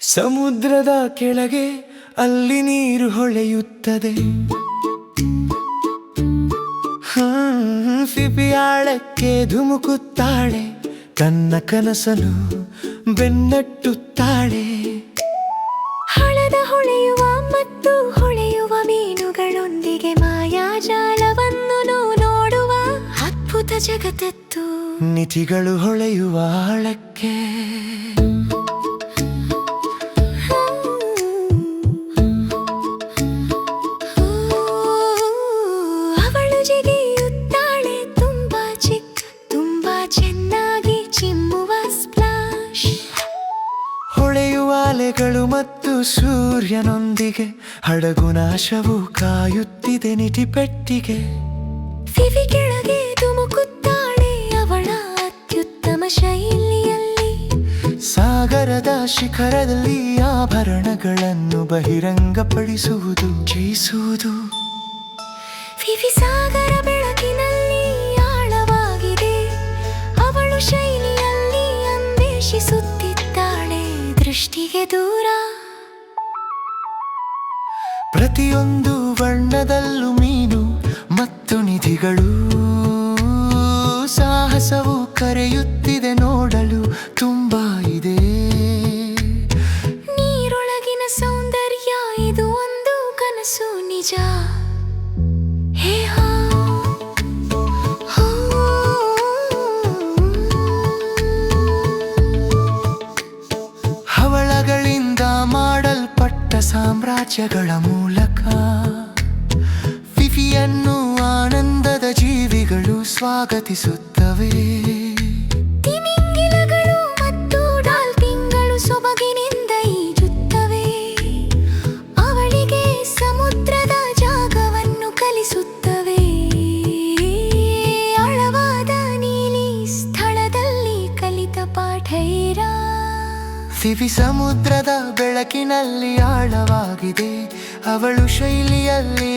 ಸಮುದ್ರದ ಕೆಳಗೆ ಅಲ್ಲಿ ನೀರು ಹೊಳೆಯುತ್ತದೆ. ಫಿಫಿಯಾಳಕ್ಕೆ ಧುಮುಕುತ್ತಾಳೆ, ತನ್ನ ಕನಸನ್ನು ಬೆನ್ನಟ್ಟುತ್ತಾಳೆ. ಹಳದ ಹೊಳೆಯುವ ಮತ್ತು ಹೊಳೆಯುವ ಮೀನುಗಳೊಂದಿಗೆ ಮಾಯಾಜಾಲವನ್ನು ನೋಡುವ ಅದ್ಭುತ ಜಗತ್ತತ್ತು. ನಿಧಿಗಳು ಹೊಳೆಯುವ ಆಳಕ್ಕೆ ಅವಳು ಜಿಗಿಯುತ್ತಾಳೆ, ತುಂಬಾ ಚಿಕ್ಕ, ತುಂಬಾ ಚೆನ್ನಾಗಿ ಚಿಮ್ಮುವ ಸ್ಪ್ಲಾಶ್. ಹೊಳೆಯುವ ಅಲೆಗಳು ಮತ್ತು ಸೂರ್ಯನೊಂದಿಗೆ ಹಡಗು ನಾಶವು ಕಾಯುತ್ತಿದೆ ನಿಧಿಪೆಟ್ಟಿಗೆ. ಫಿಫಿ ಕೆಳಗೆ ಧುಮುಕುತ್ತಾಳೆ ಅವಳ ಅತ್ಯುತ್ತಮ ಶೈಲಿಯಲ್ಲಿ. ಸಾಗರದ ಶಿಖರದಲ್ಲಿ ಆಭರಣಗಳನ್ನು ಬಹಿರಂಗಪಡಿಸುವುದು ಜಯಿಸುವುದು. ಫಿಫಿ ಸಾಗರ ಬೆಳಕಿನಲ್ಲಿ ಆಳವಾಗಿದೆ, ಅವಳು ಶೈಲಿಯಲ್ಲಿ ಅನ್ವೇಷಿಸುತ್ತಿದ್ದಾಳೆ ದೃಷ್ಟಿಗೆ ದೂರ. ಪ್ರತಿಯೊಂದು ಬಣ್ಣದಲ್ಲೂ ಮೀನು ಮತ್ತು ನಿಧಿಗಳು. ಸಾಹಸವು ಕರೆಯುತ್ತಿದೆ, ನೋಡಲು ತುಂಬಾ ಇದೆ. ನೀರೊಳಗಿನ ಸೌಂದರ್ಯ ಇದು ಒಂದು ಕನಸು ನಿಜ. ಹೇ ಹೋ, ಹೋ. ಹವಳಗಳಿಂದ ಮಾಡಲ್ಪಟ್ಟ ಸಾಮ್ರಾಜ್ಯಗಳ ಮೂಲಕ ಫಿಫಿಯನ್ನು ಆನಂದದ ಜೀವಿಗಳು ಸ್ವಾಗತಿಸುತ್ತವೆ. ತಿಮಿಂಗಿಲಗಳು ಮತ್ತು ಡಾಲ್ಫಿನ್ಗಳು ಸೊಬಗಿನಿಂದ ಈಜುತ್ತವೆ. ಅವಳಿಗೆ ಸಮುದ್ರದ ಜಾಗವನ್ನು ಕಲಿಸುತ್ತವೆ. ಆಳವಾದ ನೀಲಿ ಸ್ಥಳದಲ್ಲಿ ಕಲಿತ ಪಾಠ ಇರ. ಫಿಫಿ ಸಮುದ್ರದ ಬೆಳಕಿನಲ್ಲಿ ಆಳವಾಗಿದೆ, ಅವಳು ಶೈಲಿಯಲ್ಲಿ